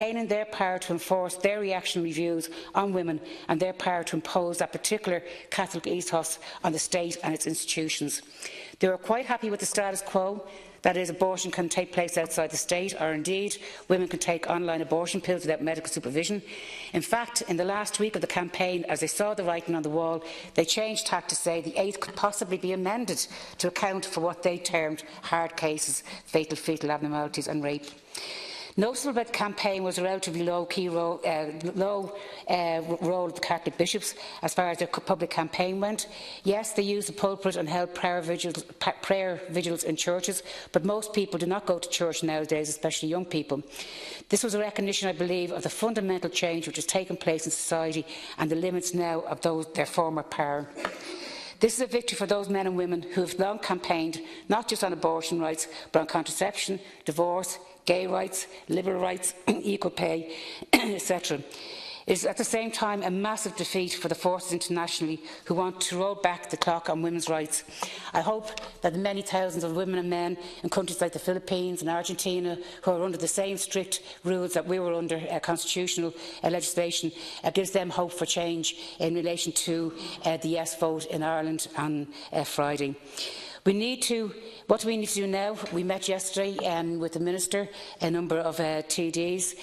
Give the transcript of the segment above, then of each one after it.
maintaining their power to enforce their reactionary views on women and their power to impose that particular Catholic ethos on the state and its institutions. They were quite happy with the status quo. That is, abortion can take place outside the state, or indeed, women can take online abortion pills without medical supervision. In fact, in the last week of the campaign, as they saw the writing on the wall, they changed tack to say the 8th could possibly be amended to account for what they termed hard cases, fatal fetal abnormalities and rape. Noticeable about the campaign was a relatively low role of the Catholic bishops as far as their public campaign went. Yes, they used the pulpit and held prayer vigils in churches, but most people do not go to church nowadays, especially young people. This was a recognition, I believe, of the fundamental change which has taken place in society and the limits now of their former power. This is a victory for those men and women who have long campaigned not just on abortion rights, but on contraception, divorce, gay rights, liberal rights, equal pay, etc. It is at the same time a massive defeat for the forces internationally who want to roll back the clock on women's rights. I hope that the many thousands of women and men in countries like the Philippines and Argentina who are under the same strict rules that we were under constitutional legislation gives them hope for change in relation to the yes vote in Ireland on Friday. What do we need to do now? We met yesterday with the Minister, a number of TDs.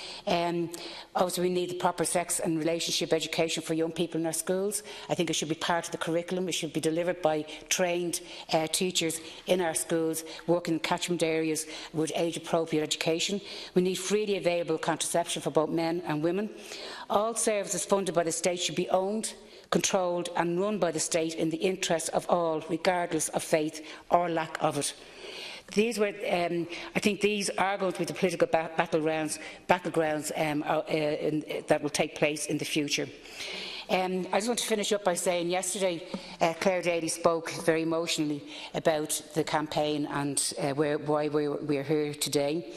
Obviously, we need the proper sex and relationship education for young people in our schools. I think it should be part of the curriculum. It should be delivered by trained teachers in our schools, working in catchment areas with age-appropriate education. We need freely available contraception for both men and women. All services funded by the state should be owned, controlled and run by the state in the interest of all, regardless of faith or lack of it. I think these are going to be the political battlegrounds that will take place in the future. I just want to finish up by saying yesterday Claire Daly spoke very emotionally about the campaign and why we're here today.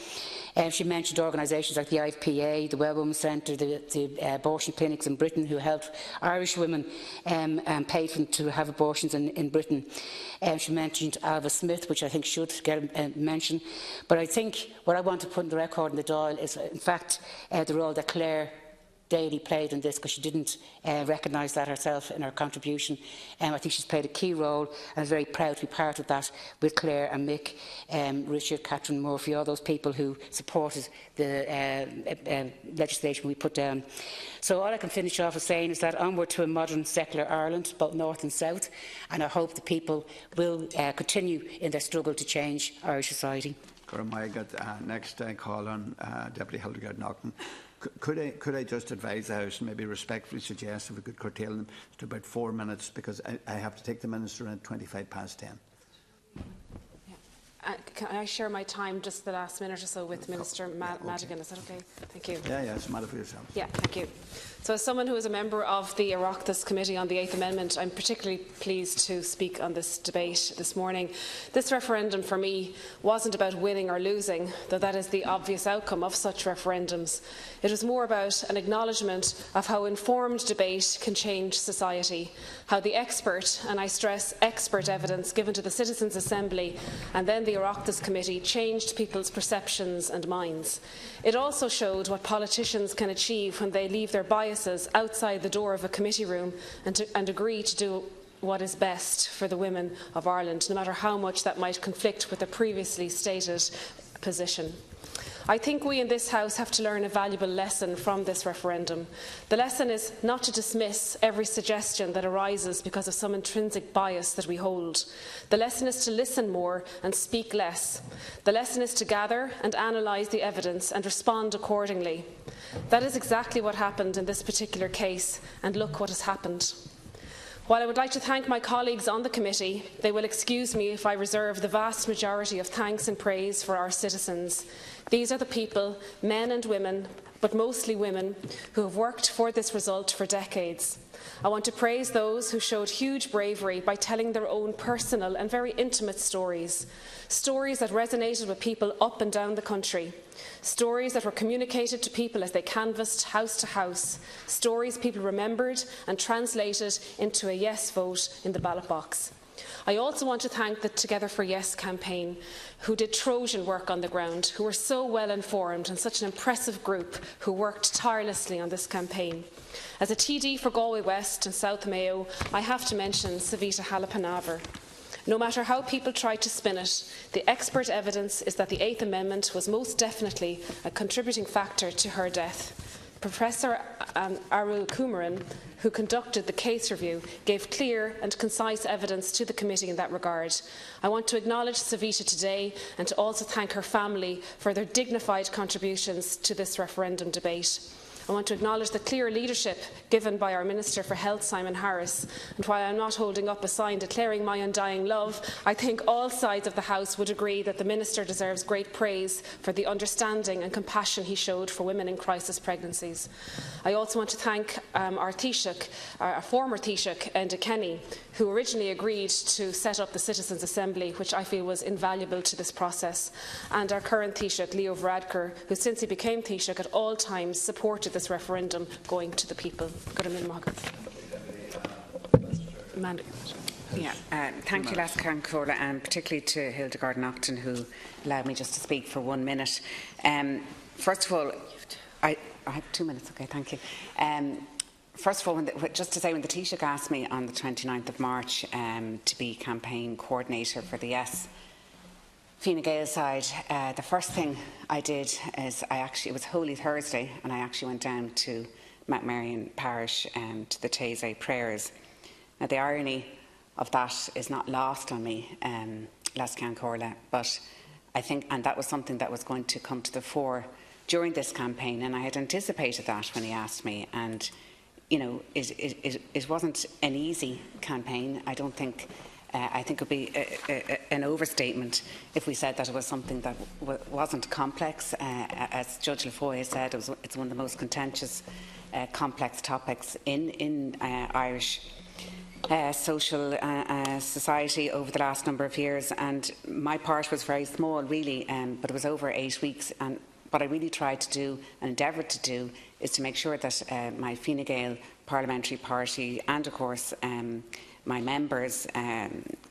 She mentioned organisations like the IFPA, the Well Women's Centre, the abortion clinics in Britain who helped Irish women and paid for them to have abortions in Britain. She mentioned Alva Smith, which I think should get a mention. But I think what I want to put in the record in the Dáil is, in fact, the role that Claire Daly played in this, because she didn't recognise that herself in her contribution. I think she's played a key role, and I'm very proud to be part of that with Claire and Mick, Richard, Catherine Murphy, all those people who supported the legislation we put down. So all I can finish off with saying is that onward to a modern secular Ireland, both north and south, and I hope the people will continue in their struggle to change Irish society. Next call on Deputy Hildegard Naughton. Could I just advise the House and maybe respectfully suggest if we could curtail them to about 4 minutes, because I have to take the Minister at 10:25. Can I share my time just the last minute or so with Minister Madigan? Is that okay? Thank you. Yeah, it's a matter for yourself. Yeah, thank you. So as someone who is a member of the Oireachtas Committee on the 8th Amendment, I'm particularly pleased to speak on this debate this morning. This referendum for me wasn't about winning or losing, though that is the obvious outcome of such referendums. It was more about an acknowledgement of how informed debate can change society, how the expert, and I stress expert evidence given to the Citizens' Assembly and then the Oireachtas Committee changed people's perceptions and minds. It also showed what politicians can achieve when they leave their biases outside the door of a committee room and agree to do what is best for the women of Ireland, no matter how much that might conflict with the previously stated position. I think we in this House have to learn a valuable lesson from this referendum. The lesson is not to dismiss every suggestion that arises because of some intrinsic bias that we hold. The lesson is to listen more and speak less. The lesson is to gather and analyse the evidence and respond accordingly. That is exactly what happened in this particular case, and look what has happened. While I would like to thank my colleagues on the committee, they will excuse me if I reserve the vast majority of thanks and praise for our citizens. These are the people, men and women, but mostly women, who have worked for this result for decades. I want to praise those who showed huge bravery by telling their own personal and very intimate stories. Stories that resonated with people up and down the country. Stories that were communicated to people as they canvassed house to house. Stories people remembered and translated into a yes vote in the ballot box. I also want to thank the Together for Yes campaign, who did Trojan work on the ground, who were so well informed and such an impressive group who worked tirelessly on this campaign. As a TD for Galway West and South Mayo, I have to mention Savita Halapanavar. No matter how people tried to spin it, the expert evidence is that the 8th Amendment was most definitely a contributing factor to her death. Professor Arul Kumaran, who conducted the case review, gave clear and concise evidence to the committee in that regard. I want to acknowledge Savita today and to also thank her family for their dignified contributions to this referendum debate. I want to acknowledge the clear leadership given by our Minister for Health, Simon Harris. And while I am not holding up a sign declaring my undying love, I think all sides of the House would agree that the Minister deserves great praise for the understanding and compassion he showed for women in crisis pregnancies. I also want to thank our Taoiseach, our former Taoiseach, Enda Kenny, who originally agreed to set up the Citizens' Assembly, which I feel was invaluable to this process, and our current Taoiseach, Leo Varadkar, who since he became Taoiseach at all times supported this referendum going to the people. Thank you, Lascan Cola, and particularly to Hildegard Naughton, who allowed me just to speak for 1 minute. First of all, I have 2 minutes, okay, thank you. First of all, just to say, when the Taoiseach asked me on the 29th of March to be campaign coordinator for the Yes Fine Gael side, the first thing I did is it was Holy Thursday, and I actually went down to Mount Marion Parish to the Taizé prayers. Now, the irony of that is not lost on me, Lascan Corla, but I think, and that was something that was going to come to the fore during this campaign, and I had anticipated that when he asked me, and you know, it wasn't an easy campaign. I don't think. I think it would be an overstatement if we said that it was something that wasn't complex. As Judge Lafoy said, it's one of the most contentious, complex topics in Irish social society over the last number of years. And my part was very small, really, but it was over 8 weeks. And what I really tried to do and endeavoured to do is to make sure that my Fine Gael parliamentary party and, of course, my members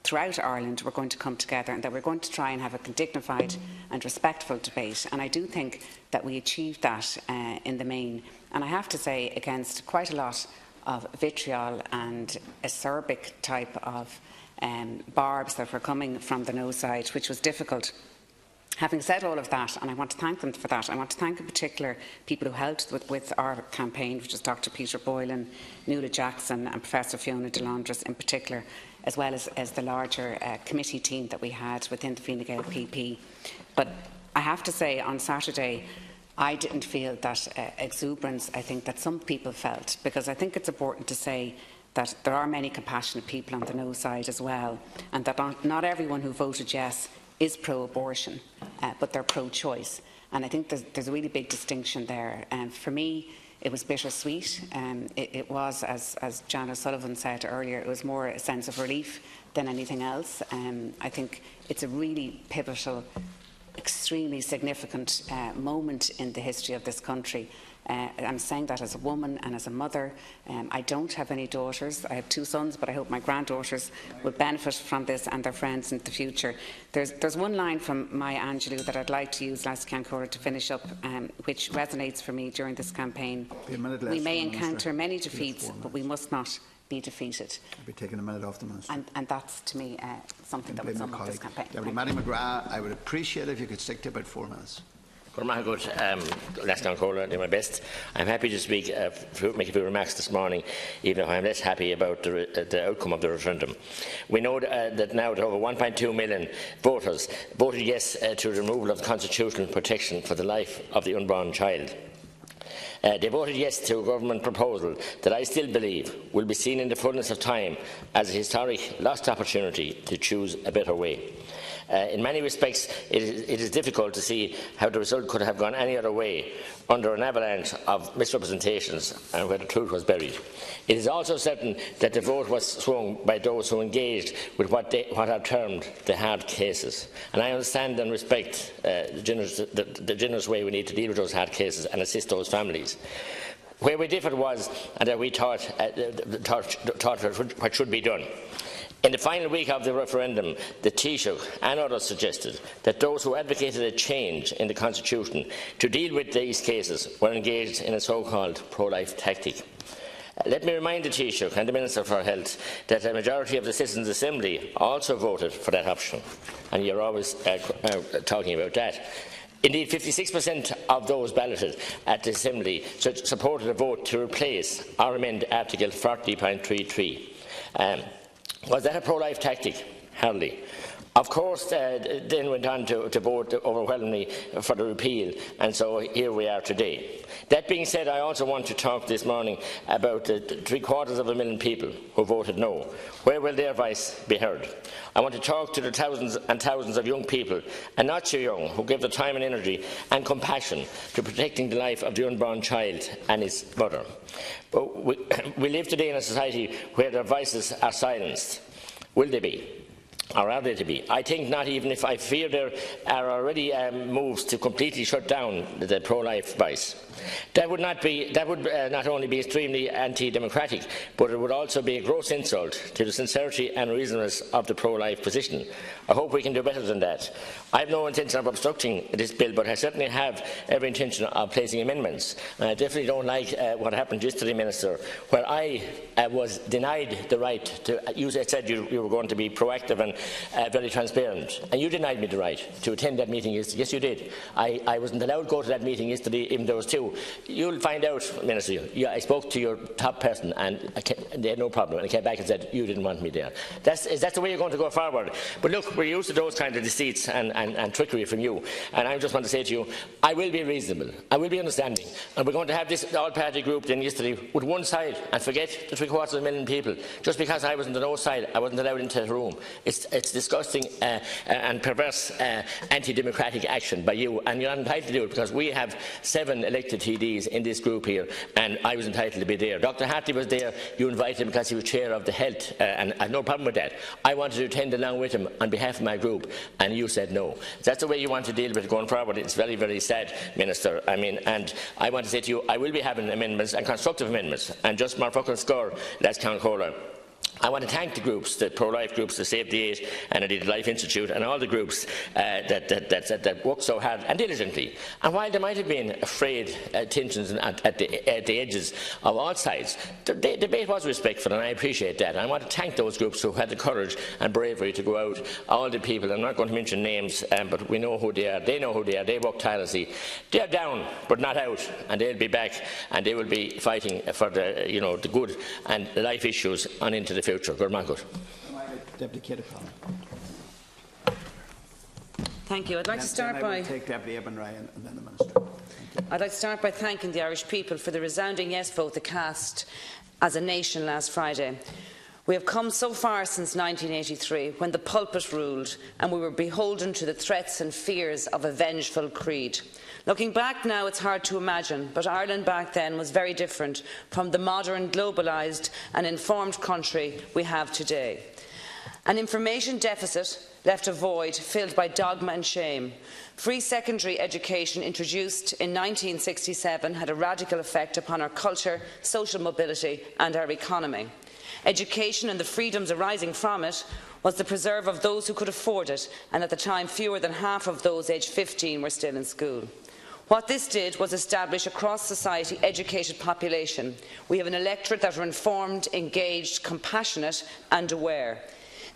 throughout Ireland were going to come together, and that we're going to try and have a dignified and respectful debate. And I do think that we achieved that in the main. And I have to say, against quite a lot of vitriol and acerbic type of barbs that were coming from the no side, which was difficult. Having said all of that, and I want to thank them for that, I want to thank in particular people who helped with our campaign, which is Dr. Peter Boylan, Nuala Jackson and Professor Fiona de Londres in particular, as well as the larger committee team that we had within the Fine Gael PP. But I have to say, on Saturday, I didn't feel that exuberance I think that some people felt, because I think it's important to say that there are many compassionate people on the no side as well, and that not everyone who voted yes is pro-abortion, but they're pro-choice. And I think there's a really big distinction there. And for me, it was bittersweet. It was, as Jan O'Sullivan said earlier, it was more a sense of relief than anything else. I think it's a really pivotal, extremely significant moment in the history of this country. I'm saying that as a woman and as a mother. I don't have any daughters. I have 2 sons, but I hope my granddaughters will benefit from this and their friends in the future. There's one line from Maya Angelou that I'd like to use, Lascan Cora, to finish up, which resonates for me during this campaign. We may encounter many defeats, but we must not be defeated. I'll be taking a minute off the Minister. And that's, to me, something that would sum up this campaign. Deputy Maddy McGrath, I would appreciate it if you could stick to about 4 minutes. Lascan Cola, do my best. I'm happy to speak, make a few remarks this morning, even if I'm less happy about the outcome of the referendum. We know that now over 1.2 million voters voted yes to the removal of constitutional protection for the life of the unborn child. They voted yes to a government proposal that I still believe will be seen in the fullness of time as a historic lost opportunity to choose a better way. In many respects, it is difficult to see how the result could have gone any other way under an avalanche of misrepresentations and where the truth was buried. It is also certain that the vote was swung by those who engaged with what are termed the hard cases. And I understand and respect the generous way we need to deal with those hard cases and assist those families. Where we differed was that we thought what should be done. In the final week of the referendum, the Taoiseach and others suggested that those who advocated a change in the Constitution to deal with these cases were engaged in a so-called pro-life tactic. Let me remind the Taoiseach and the Minister for Health that a majority of the Citizens' Assembly also voted for that option, and you're always talking about that. Indeed, 56% of those balloted at the Assembly supported a vote to replace or amend Article 40.33. Was that a pro-life tactic? Hardly. Of course, then went on to vote overwhelmingly for the repeal, and so here we are today. That being said, I also want to talk this morning about the 750,000 people who voted no. Where will their voice be heard? I want to talk to the thousands and thousands of young people, and not so young, who give their time and energy and compassion to protecting the life of the unborn child and his mother. But we live today in a society where their voices are silenced. Will they be? Or are they to be? I think not, even if I fear there are already moves to completely shut down the pro-life voice. That would not only be extremely anti-democratic, but it would also be a gross insult to the sincerity and reasonableness of the pro-life position. I hope we can do better than that. I have no intention of obstructing this bill, but I certainly have every intention of placing amendments. And I definitely don't like what happened yesterday, Minister, where I was denied the right to. You said you were going to be proactive and very transparent, and you denied me the right to attend that meeting yesterday. Yes, you did. I wasn't allowed to go to that meeting yesterday, even though there was two. You'll find out, Minister. I spoke to your top person, and they had no problem. And I came back and said you didn't want me there. Is that the way you're going to go forward? But look, we're used to those kind of deceits and trickery from you. And I just want to say to you, I will be reasonable. I will be understanding. And we're going to have this all-party group then yesterday with one side and forget the 750,000 people. Just because I was on the no side, I wasn't allowed into the room. It's disgusting and perverse anti-democratic action by you, and you're not entitled to do it because we have 7 elected TDs in this group here, and I was entitled to be there. Dr. Hartley was there. You invited him because he was chair of the health, and I have no problem with that. I wanted to attend along with him on behalf of my group, and you said no. If that's the way you want to deal with it going forward, it's very, very sad, Minister. And I want to say to you, I will be having amendments and constructive amendments, and just more fucking score, that's Count Cola. I want to thank the groups, the pro-life groups, the Save the Eight, and indeed the Life Institute, and all the groups that work so hard and diligently. And while there might have been frayed tensions at the edges of all sides, the debate was respectful, and I appreciate that. And I want to thank those groups who had the courage and bravery to go out. All the people, I'm not going to mention names, but we know who they are. They know who they are. They work tirelessly. They're down, but not out, and they'll be back, and they will be fighting for the good and the life issues on into the future. Deputy Thank you. I'd like to start by take Deputy Evan Ryan and then the Minister. I'd like to start by thanking the Irish people for the resounding yes vote they cast as a nation last Friday. We have come so far since 1983, when the pulpit ruled and we were beholden to the threats and fears of a vengeful creed. Looking back now, it's hard to imagine, but Ireland back then was very different from the modern, globalised and informed country we have today. An information deficit left a void filled by dogma and shame. Free secondary education, introduced in 1967, had a radical effect upon our culture, social mobility and our economy. Education and the freedoms arising from it was the preserve of those who could afford it, and at the time fewer than half of those aged 15 were still in school. What this did was establish across society educated population. We have an electorate that are informed, engaged, compassionate and aware.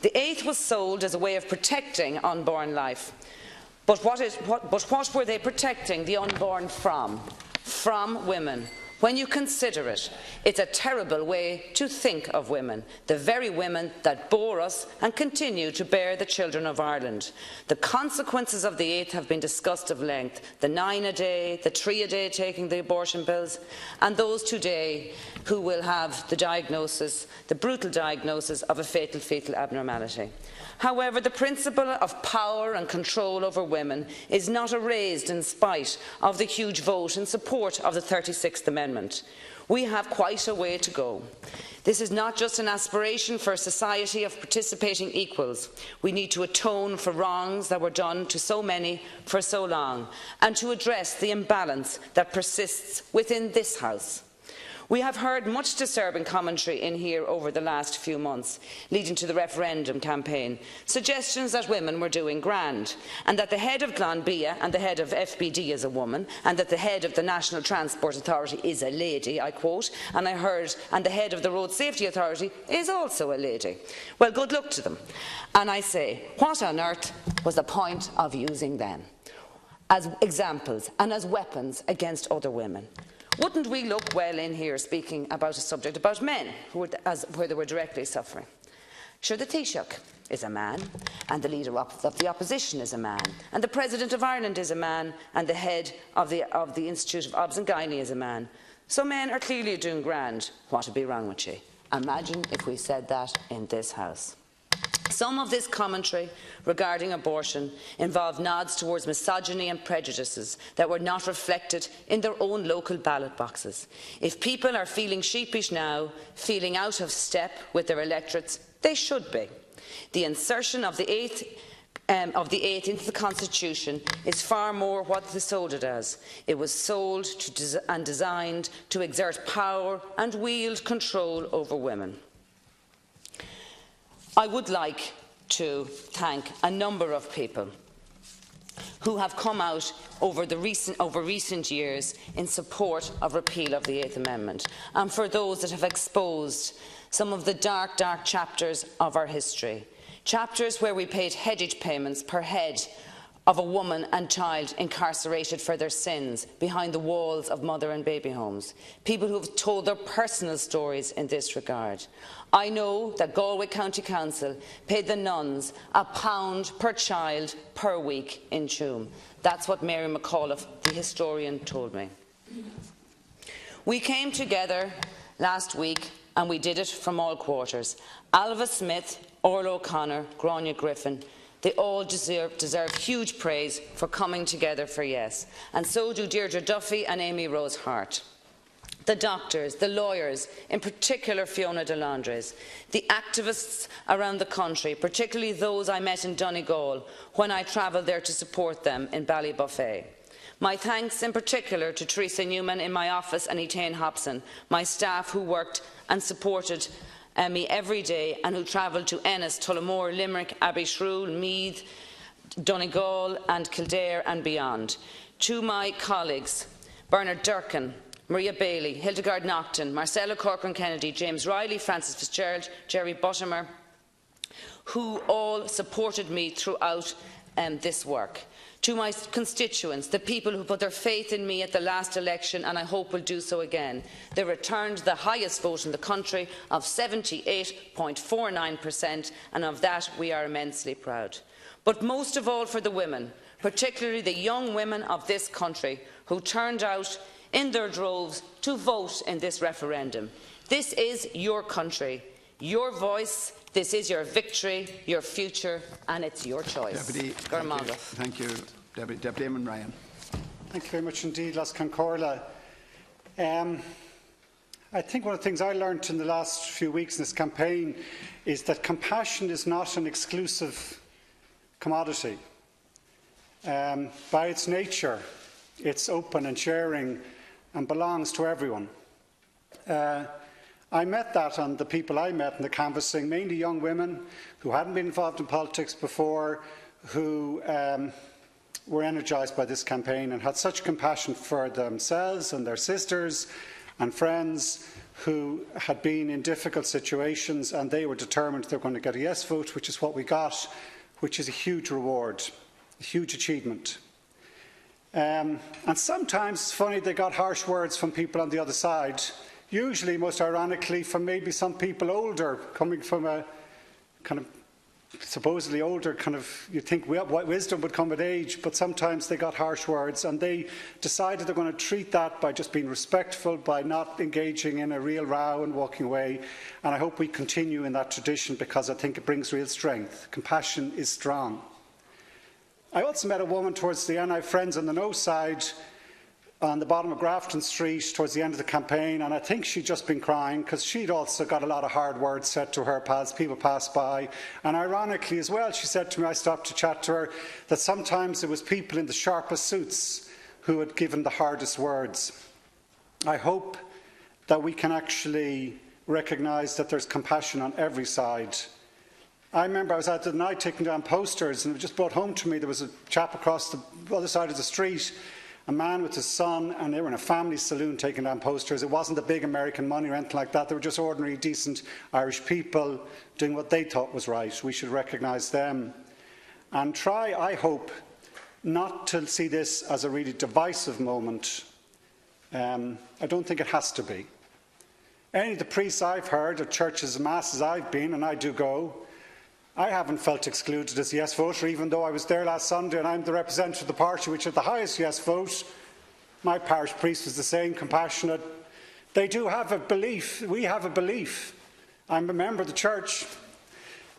The eighth was sold as a way of protecting unborn life. But what were they protecting the unborn from? From women. When you consider it, it's a terrible way to think of women, the very women that bore us and continue to bear the children of Ireland. The consequences of the eighth have been discussed at length, the 9 a day, the 3 a day taking the abortion pills, and those today who will have the diagnosis, the brutal diagnosis of a fatal fetal abnormality. However, the principle of power and control over women is not erased in spite of the huge vote in support of the 36th Amendment. We have quite a way to go. This is not just an aspiration for a society of participating equals. We need to atone for wrongs that were done to so many for so long, and to address the imbalance that persists within this House. We have heard much disturbing commentary in here over the last few months, leading to the referendum campaign, suggestions that women were doing grand, and that the head of Glanbia and the head of FBD is a woman, and that the head of the National Transport Authority is a lady, I quote, and I heard, and the head of the Road Safety Authority is also a lady. Well, good luck to them. And I say, what on earth was the point of using them as examples and as weapons against other women? Wouldn't we look well in here speaking about a subject about men where they were directly suffering? Sure, the Taoiseach is a man, and the leader of the opposition is a man, and the President of Ireland is a man, and the head of the Institute of Obs and Gynae is a man. So men are clearly doing grand. What would be wrong with you? Imagine if we said that in this House. Some of this commentary regarding abortion involved nods towards misogyny and prejudices that were not reflected in their own local ballot boxes. If people are feeling sheepish now, feeling out of step with their electorates, they should be. The insertion of the eighth into the Constitution is far more what they sold it as. It was sold and designed to exert power and wield control over women. I would like to thank a number of people who have come out over recent years in support of repeal of the Eighth Amendment, and for those that have exposed some of the dark, dark chapters of our history. Chapters where we paid headage payments per head of a woman and child incarcerated for their sins behind the walls of mother and baby homes. People who have told their personal stories in this regard. I know that Galway County Council paid the nuns £1 per child per week in Tuam. That's what Mary McAuliffe, the historian, told me. We came together last week and we did it from all quarters. Alva Smith, Orla O'Connor, Grania Griffin, they all deserve huge praise for coming together for yes, and so do Deirdre Duffy and Amy Rose Hart. The doctors, the lawyers, in particular Fiona de Londres, the activists around the country, particularly those I met in Donegal when I travelled there to support them in Ballybuffet. My thanks in particular to Teresa Newman in my office and Etienne Hobson, my staff who worked and supported me every day and who travelled to Ennis, Tullamore, Limerick, Abbeyshrew, Meath, Donegal and Kildare and beyond. To my colleagues, Bernard Durkin, Maria Bailey, Hildegard Naughton, Marcella Corcoran-Kennedy, James Riley, Francis Fitzgerald, Jerry Buttimer, who all supported me throughout this work. To my constituents, the people who put their faith in me at the last election, and I hope will do so again. They returned the highest vote in the country of 78.49%, and of that we are immensely proud. But most of all for the women, particularly the young women of this country, who turned out in their droves to vote in this referendum. This is your country, your voice. This is your victory, your future, and it's your choice. Thank you. Deputy Eamon Ryan. Thank you very much indeed, Las Concorla. I think one of the things I learned in the last few weeks in this campaign is that compassion is not an exclusive commodity. By its nature, it's open and sharing and belongs to everyone. I met that on the people I met in the canvassing, mainly young women who hadn't been involved in politics before, who were energised by this campaign and had such compassion for themselves and their sisters and friends who had been in difficult situations, and they were determined they were going to get a yes vote, which is what we got, which is a huge reward, a huge achievement. And sometimes, it's funny, they got harsh words from people on the other side, usually, most ironically, from maybe some people older, coming from a kind of supposedly older kind of, you'd think wisdom would come with age, but sometimes they got harsh words, and they decided they're going to treat that by just being respectful, by not engaging in a real row and walking away. And I hope we continue in that tradition, because I think it brings real strength. Compassion is strong. I also met a woman towards the end, I have friends on the no side, on the bottom of Grafton Street towards the end of the campaign, and I think she'd just been crying because she'd also got a lot of hard words said to her as people passed by. And ironically as well, she said to me, I stopped to chat to her, that sometimes it was people in the sharpest suits who had given the hardest words. I hope that we can actually recognise that there's compassion on every side. I remember I was out the night taking down posters, and it was just brought home to me there was a chap across the other side of the street, a man with his son, and they were in a family saloon taking down posters. It wasn't the big American money or anything like that. They were just ordinary, decent Irish people doing what they thought was right. We should recognise them and try, I hope, not to see this as a really divisive moment. I don't think it has to be. Any of the priests I've heard at churches and masses I've been, and I do go, I haven't felt excluded as a yes voter, even though I was there last Sunday and I'm the representative of the party which had the highest yes vote. My parish priest was the same, compassionate. They do have a belief, we have a belief, I'm a member of the church,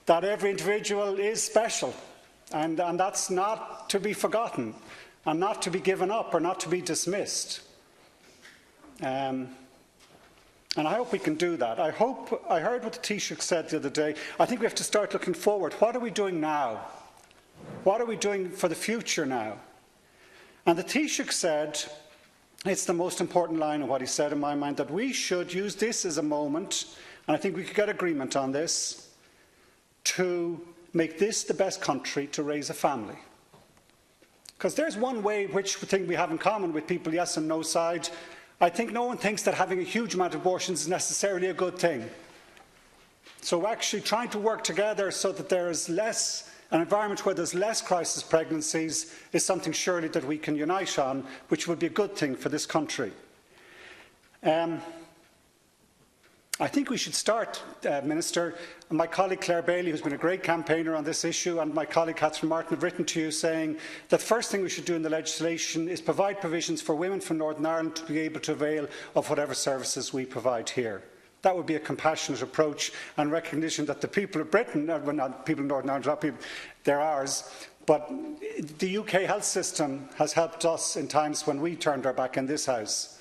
that every individual is special, and that's not to be forgotten and not to be given up or not to be dismissed. And I hope we can do that. I heard what the Taoiseach said the other day. I think we have to start looking forward. What are we doing now? What are we doing for the future now? And the Taoiseach said, it's the most important line of what he said in my mind, that we should use this as a moment, and I think we could get agreement on this, to make this the best country to raise a family. Because there's one way which we think we have in common with people, yes and no side. I think no one thinks that having a huge amount of abortions is necessarily a good thing. So actually trying to work together so that there is an environment where there's less crisis pregnancies is something surely that we can unite on, which would be a good thing for this country. I think we should start, Minister. My colleague Claire Bailey, who's been a great campaigner on this issue, and my colleague Catherine Martin have written to you saying that the first thing we should do in the legislation is provide provisions for women from Northern Ireland to be able to avail of whatever services we provide here. That would be a compassionate approach and recognition that the people of Britain, well, not people in Northern Ireland, not people, they're ours, but the UK health system has helped us in times when we turned our back in this House.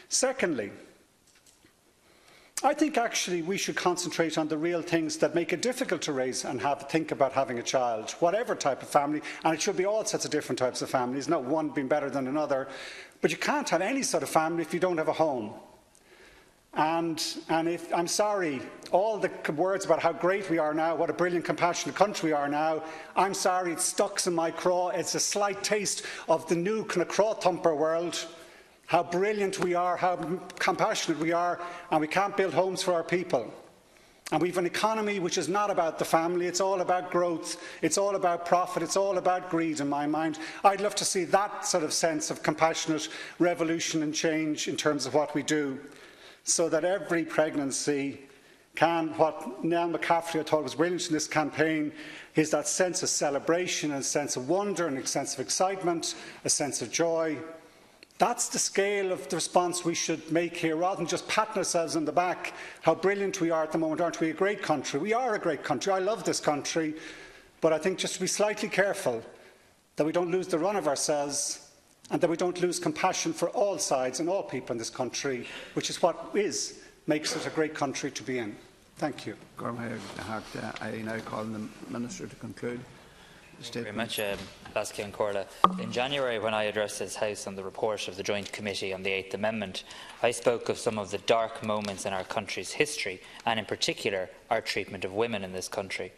Secondly, I think actually we should concentrate on the real things that make it difficult to raise and think about having a child, whatever type of family, and it should be all sorts of different types of families, not one being better than another. But you can't have any sort of family if you don't have a home. And if, I'm sorry, all the words about how great we are now, what a brilliant, compassionate country we are now, I'm sorry, it stuck in my craw. It's a slight taste of the new kind of craw-thumper world. How brilliant we are, how compassionate we are, and we can't build homes for our people. And we have an economy which is not about the family, it's all about growth, it's all about profit, it's all about greed in my mind. I'd love to see that sort of sense of compassionate revolution and change in terms of what we do, so that every pregnancy can, what Nell McCaffrey I thought was brilliant in this campaign, is that sense of celebration, and a sense of wonder, and a sense of excitement, a sense of joy. That's the scale of the response we should make here, rather than just patting ourselves on the back, how brilliant we are at the moment. Aren't we a great country? We are a great country. I love this country. But I think just to be slightly careful that we don't lose the run of ourselves, and that we don't lose compassion for all sides and all people in this country, which is what makes it a great country to be in. Thank you. I now call on the Minister to conclude. Thank you very much, Lascian Corla. In January, when I addressed this House on the report of the Joint Committee on the 8th Amendment, I spoke of some of the dark moments in our country's history, and in particular, our treatment of women in this country.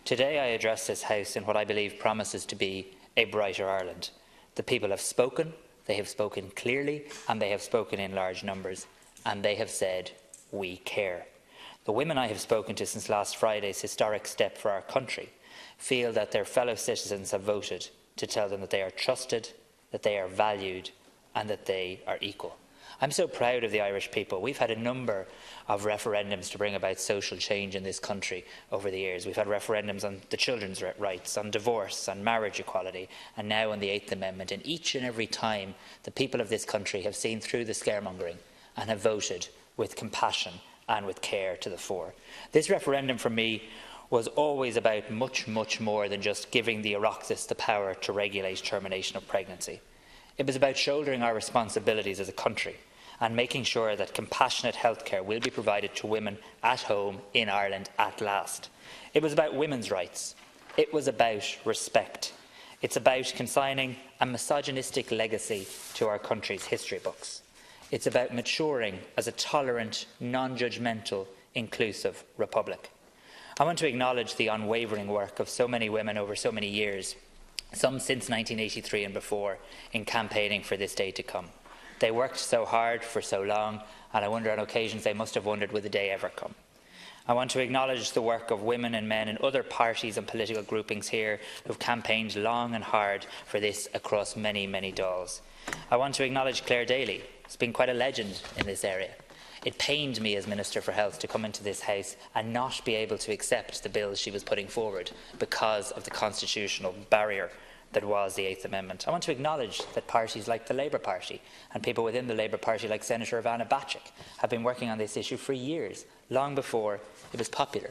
Today, I address this House in what I believe promises to be a brighter Ireland. The people have spoken, they have spoken clearly, and they have spoken in large numbers, and they have said, we care. The women I have spoken to since last Friday's historic step for our country feel that their fellow citizens have voted to tell them that they are trusted, that they are valued, and that they are equal. I'm so proud of the Irish people. We've had a number of referendums to bring about social change in this country over the years. We've had referendums on the children's rights, on divorce, on marriage equality, and now on the 8th Amendment. And each and every time, the people of this country have seen through the scaremongering and have voted with compassion and with care to the fore. This referendum for me was always about much, much more than just giving the Oireachtas the power to regulate termination of pregnancy. It was about shouldering our responsibilities as a country and making sure that compassionate healthcare will be provided to women at home in Ireland at last. It was about women's rights. It was about respect. It's about consigning a misogynistic legacy to our country's history books. It's about maturing as a tolerant, non-judgmental, inclusive republic. I want to acknowledge the unwavering work of so many women over so many years, some since 1983 and before, in campaigning for this day to come. They worked so hard for so long, and I wonder on occasions they must have wondered, will the day ever come? I want to acknowledge the work of women and men in other parties and political groupings here who have campaigned long and hard for this across many, many Dáils. I want to acknowledge Claire Daly, who's been quite a legend in this area. It pained me as Minister for Health to come into this House and not be able to accept the bills she was putting forward because of the constitutional barrier that was the 8th Amendment. I want to acknowledge that parties like the Labour Party and people within the Labour Party like Senator Ivana Bacik have been working on this issue for years, long before it was popular.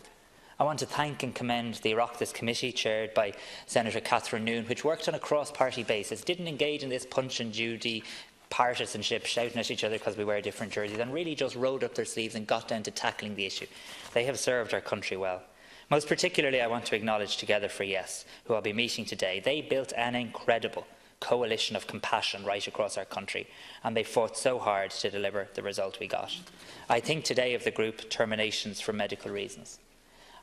I want to thank and commend the Oireachtas Committee chaired by Senator Catherine Noone, which worked on a cross-party basis, didn't engage in this punch and Judy partisanship, shouting at each other because we wear different jerseys, and really just rolled up their sleeves and got down to tackling the issue. They have served our country well. Most particularly, I want to acknowledge Together for Yes, who I'll be meeting today. They built an incredible coalition of compassion right across our country, and they fought so hard to deliver the result we got. I think today of the group Terminations for Medical Reasons.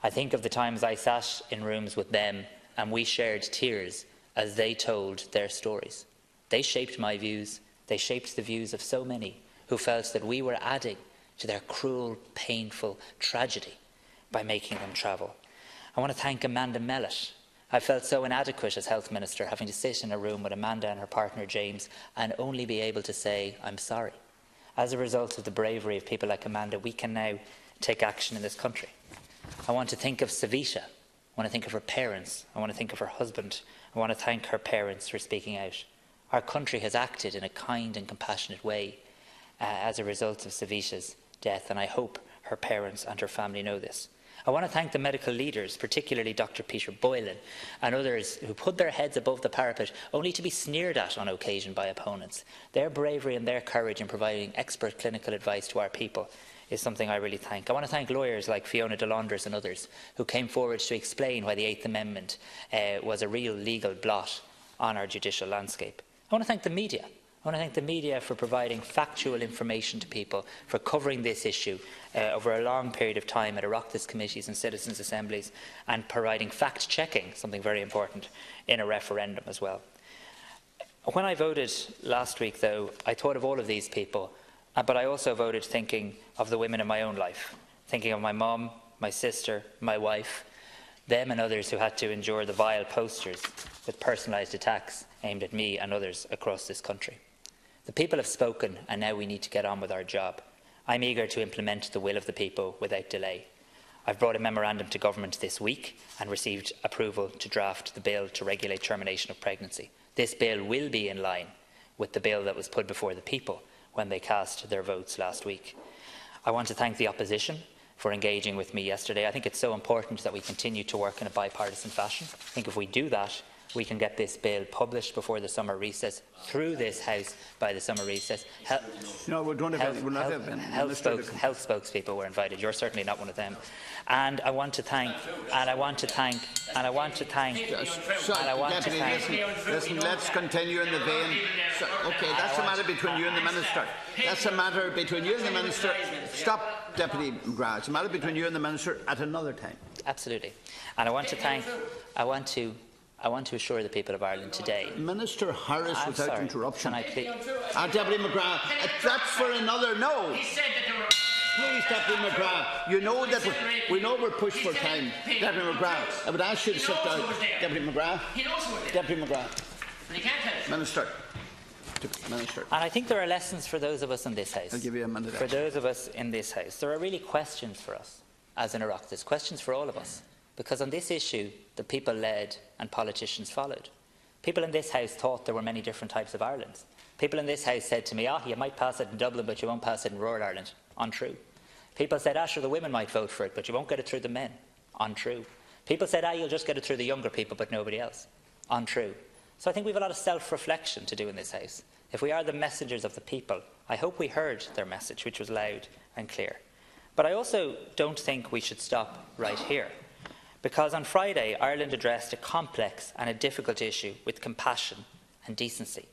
I think of the times I sat in rooms with them and we shared tears as they told their stories. They shaped my views. They shaped the views of so many who felt that we were adding to their cruel, painful tragedy by making them travel. I want to thank Amanda Mellett. I felt so inadequate as Health Minister, having to sit in a room with Amanda and her partner James and only be able to say, I'm sorry. As a result of the bravery of people like Amanda, we can now take action in this country. I want to think of Savita. I want to think of her parents. I want to think of her husband. I want to thank her parents for speaking out. Our country has acted in a kind and compassionate way as a result of Savita's death, and I hope her parents and her family know this. I want to thank the medical leaders, particularly Dr. Peter Boylan and others who put their heads above the parapet only to be sneered at on occasion by opponents. Their bravery and their courage in providing expert clinical advice to our people is something I really thank. I want to thank lawyers like Fiona DeLondres and others who came forward to explain why the 8th Amendment was a real legal blot on our judicial landscape. I want to thank the media. I want to thank the media for providing factual information to people, for covering this issue over a long period of time at Oireachtas committees and citizens' assemblies, and providing fact-checking, something very important, in a referendum as well. When I voted last week, though, I thought of all of these people, but I also voted thinking of the women in my own life, thinking of my mum, my sister, my wife, them and others who had to endure the vile posters with personalised attacks aimed at me and others across this country. The people have spoken, and now we need to get on with our job. I'm eager to implement the will of the people without delay. I've brought a memorandum to government this week and received approval to draft the bill to regulate termination of pregnancy. This bill will be in line with the bill that was put before the people when they cast their votes last week. I want to thank the opposition for engaging with me yesterday. I think it's so important that we continue to work in a bipartisan fashion. I think if we do that, we can get this bill published before the summer recess, through this House by the summer recess. Health spokespeople were invited. You're certainly not one of them. And I want to thank, Listen, let's continue in the vein. Okay, that's a matter between you and the Minister. That's a matter between you and the Minister. Stop, Deputy McGrath. It's a matter between you and the Minister at another time. Absolutely. And I want to assure the people of Ireland today. Minister Harris, without interruption. Deputy McGrath, that's for another no. Please, Deputy McGrath, you know that we know we're pushed for time. Deputy McGrath, I would ask you to sit down. Deputy McGrath. Deputy McGrath. Minister. And I think there are lessons for those of us in this House. I'll give you a minute. For those of us in this House, there are really questions for us as an Oireachtas, questions for all of us. Because on this issue, the people led and politicians followed. People in this House thought there were many different types of Irelands. People in this House said to me, you might pass it in Dublin, but you won't pass it in rural Ireland. Untrue. People said, sure, the women might vote for it, but you won't get it through the men. Untrue. People said, you'll just get it through the younger people, but nobody else. Untrue. So I think we have a lot of self-reflection to do in this House. If we are the messengers of the people, I hope we heard their message, which was loud and clear. But I also don't think we should stop right here. Because on Friday, Ireland addressed a complex and a difficult issue with compassion and decency.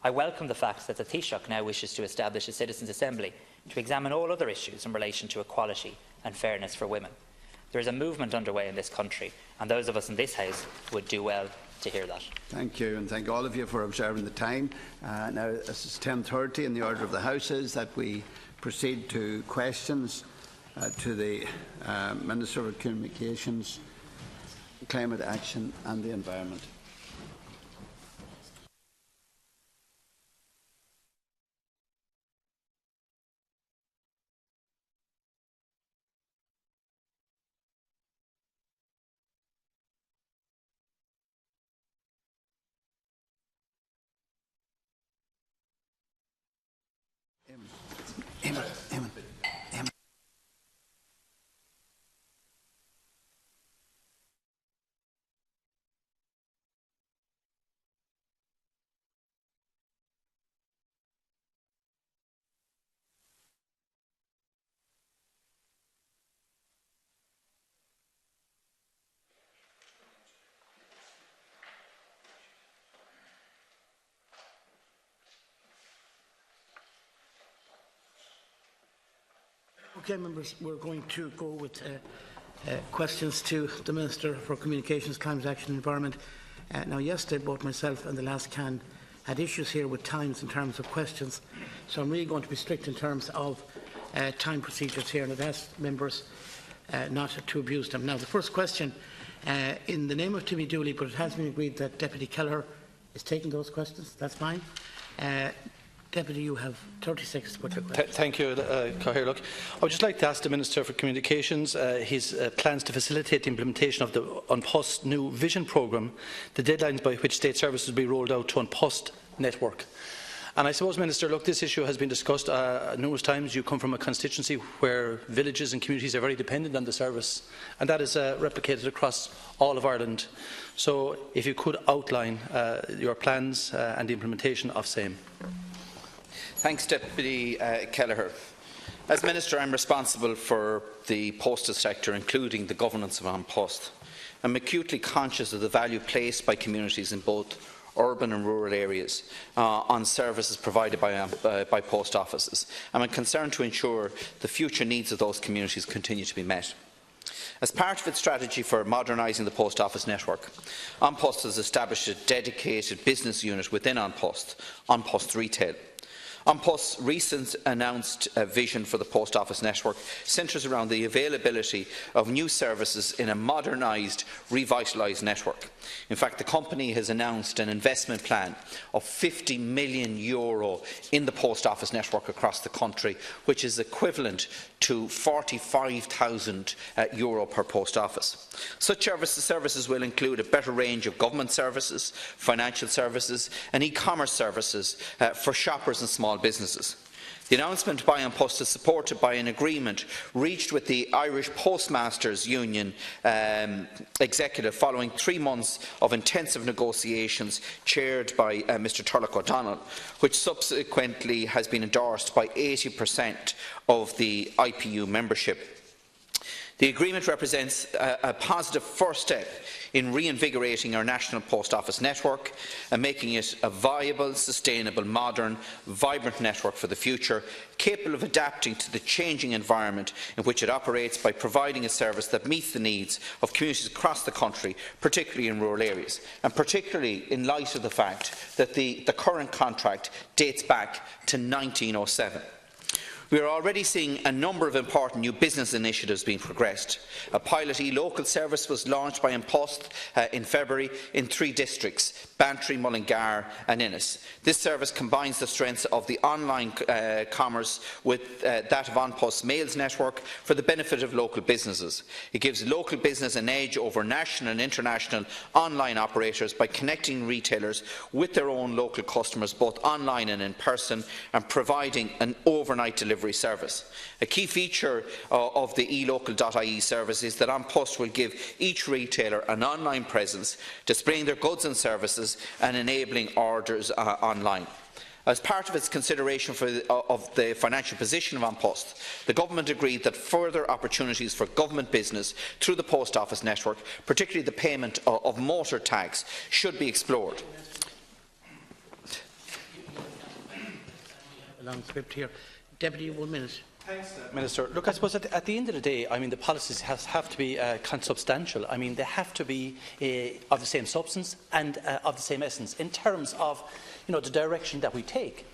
I welcome the fact that the Taoiseach now wishes to establish a Citizens' Assembly to examine all other issues in relation to equality and fairness for women. There is a movement underway in this country, and those of us in this House would do well to hear that. Thank you, and thank all of you for observing the time. Now, this is 10:30, and the order of the House is that we proceed to questions to the Minister of Communications, Climate Action and the Environment. Okay, members, we're going to go with questions to the Minister for Communications, Climate Action and Environment. Now, yesterday, both myself and the last can had issues here with times in terms of questions, so I'm really going to be strict in terms of time procedures here, and I've asked members not to abuse them. Now, the first question, in the name of Timmy Dooley, but it has been agreed that Deputy Kelleher is taking those questions. That's fine. Deputy, you have 30 seconds to put your question. Thank you, Cathaoirleach. I would just like to ask the Minister for Communications his plans to facilitate the implementation of the An Post new vision programme, the deadlines by which state services will be rolled out to An Post network. And I suppose, Minister, look, this issue has been discussed numerous times. You come from a constituency where villages and communities are very dependent on the service, and that is replicated across all of Ireland. So if you could outline your plans and the implementation of same. Thanks, Deputy Kelleher. As Minister, I am responsible for the postal sector, including the governance of An Post. I am acutely conscious of the value placed by communities in both urban and rural areas on services provided by post offices. I am concerned to ensure the future needs of those communities continue to be met. As part of its strategy for modernising the post office network, An Post has established a dedicated business unit within An Post Retail. An Post's recent announced vision for the post office network centres around the availability of new services in a modernised, revitalised network. In fact, the company has announced an investment plan of €50 million in the post office network across the country, which is equivalent to €45,000 per post office. Such services will include a better range of government services, financial services and e-commerce services for shoppers and small businesses. The announcement by An Post is supported by an agreement reached with the Irish Postmasters Union executive following 3 months of intensive negotiations chaired by Mr Turlough O'Donnell, which subsequently has been endorsed by 80% of the IPU membership. The agreement represents a positive first step in reinvigorating our national post office network and making it a viable, sustainable, modern, vibrant network for the future, capable of adapting to the changing environment in which it operates by providing a service that meets the needs of communities across the country, particularly in rural areas, and particularly in light of the fact that the current contract dates back to 1907. We are already seeing a number of important new business initiatives being progressed. A pilot e-local service was launched by An Post in February in 3 districts, Bantry, Mullingar and Innis. This service combines the strengths of the online commerce with that of An Post's mails network for the benefit of local businesses. It gives local business an edge over national and international online operators by connecting retailers with their own local customers both online and in person, and providing an overnight delivery service. A key feature of the eLocal.ie service is that An Post will give each retailer an online presence, displaying their goods and services and enabling orders online. As part of its consideration of the financial position of An Post, the Government agreed that further opportunities for government business through the post office network, particularly the payment of motor tax, should be explored. long script here. Deputy, 1 minute. Thanks, Minister. Look, I suppose at the end of the day, I mean, the policies have to be consubstantial. I mean, they have to be of the same substance and of the same essence in terms of, the direction that we take.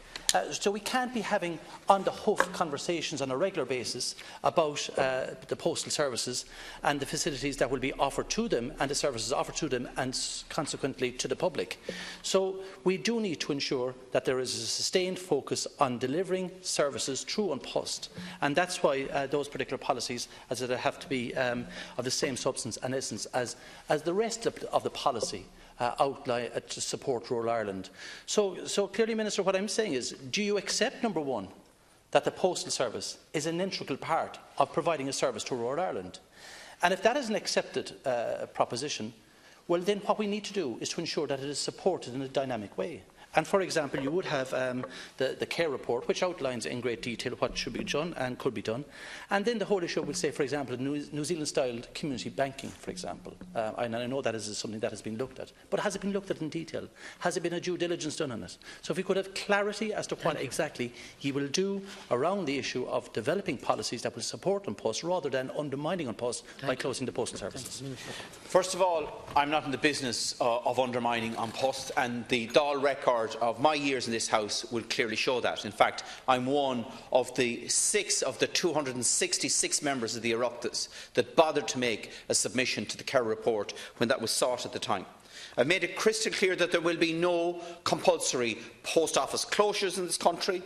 So we can't be having on-the-hoof conversations on a regular basis about the postal services and the facilities that will be offered to them and the services offered to them and consequently to the public. So we do need to ensure that there is a sustained focus on delivering services through An Post, and that's why those particular policies have to be of the same substance and essence as the rest of the policy outline to support rural Ireland. So clearly, Minister, what I'm saying is, do you accept, number one, that the postal service is an integral part of providing a service to rural Ireland? And if that is an accepted proposition, well then what we need to do is to ensure that it is supported in a dynamic way. And for example, you would have the care report, which outlines in great detail what should be done and could be done. And then the whole issue would say, for example, New Zealand-style community banking, for example. And I know that is something that has been looked at. But has it been looked at in detail? Has there been a due diligence done on it? So if we could have clarity as to what exactly he will do around the issue of developing policies that will support An Post rather than undermining An Post by closing the postal services. First of all, I'm not in the business of undermining An Post, and the Dáil record of my years in this House will clearly show that. In fact, I'm one of the 6 of the 266 members of the Oireachtas that bothered to make a submission to the Kerr report when that was sought at the time. I've made it crystal clear that there will be no compulsory post office closures in this country.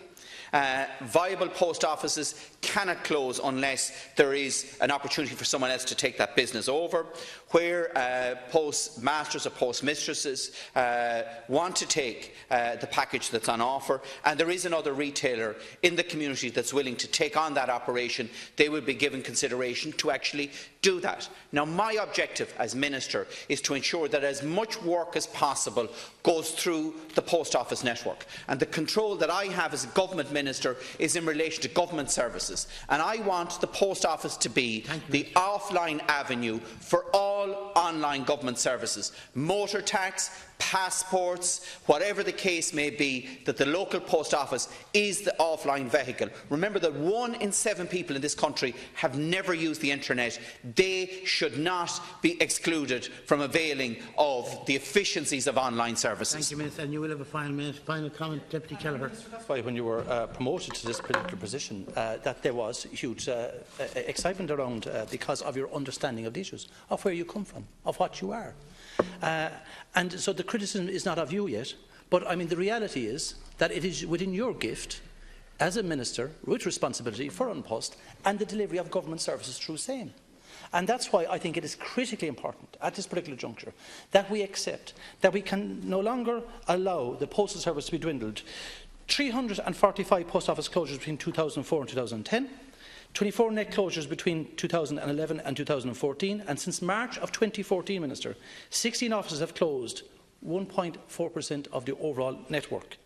Viable post offices cannot close unless there is an opportunity for someone else to take that business over. Where postmasters or postmistresses want to take the package that's on offer, and there is another retailer in the community that's willing to take on that operation, they will be given consideration to actually do that. Now, my objective as Minister is to ensure that as much work as possible goes through the post office network, and the control that I have as a government minister is in relation to government services, and I want the post office to be the offline avenue for all online government services, motor tax, passports, whatever the case may be, that the local post office is the offline vehicle. Remember that 1 in 7 people in this country have never used the internet. They should not be excluded from availing of the efficiencies of online services. Thank you, Minister. And you will have a final comment, Deputy Kelleher. That's why when you were promoted to this particular position, that there was huge excitement around because of your understanding of the issues, of where you come from, of what you are. And so the criticism is not of you yet, but I mean the reality is that it is within your gift as a minister with responsibility for An Post and the delivery of government services through same. And that's why I think it is critically important at this particular juncture that we accept that we can no longer allow the postal service to be dwindled. 345 post office closures between 2004 and 2010. 24 net closures between 2011 and 2014, and since March of 2014, Minister, 16 offices have closed, 1.4% of the overall network.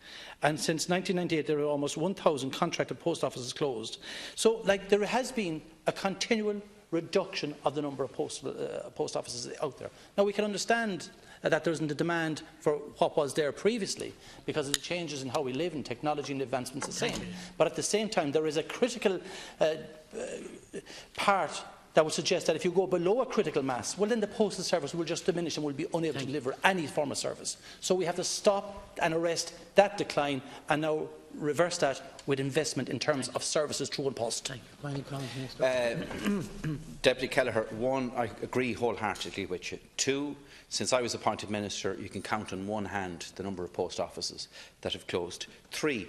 And since 1998, there are almost 1,000 contracted post offices closed. So, there has been a continual reduction of the number of post offices out there. Now, we can understand that there isn't a demand for what was there previously because of the changes in how we live and technology and advancements the same. But at the same time, there is a critical part that would suggest that if you go below a critical mass, well then the postal service will just diminish and will be unable to deliver any form of service. So we have to stop and arrest that decline and now reverse that with investment in terms of services through An Post. Deputy Kelleher, 1, I agree wholeheartedly with you. 2, since I was appointed minister, you can count on one hand the number of post offices that have closed. 3,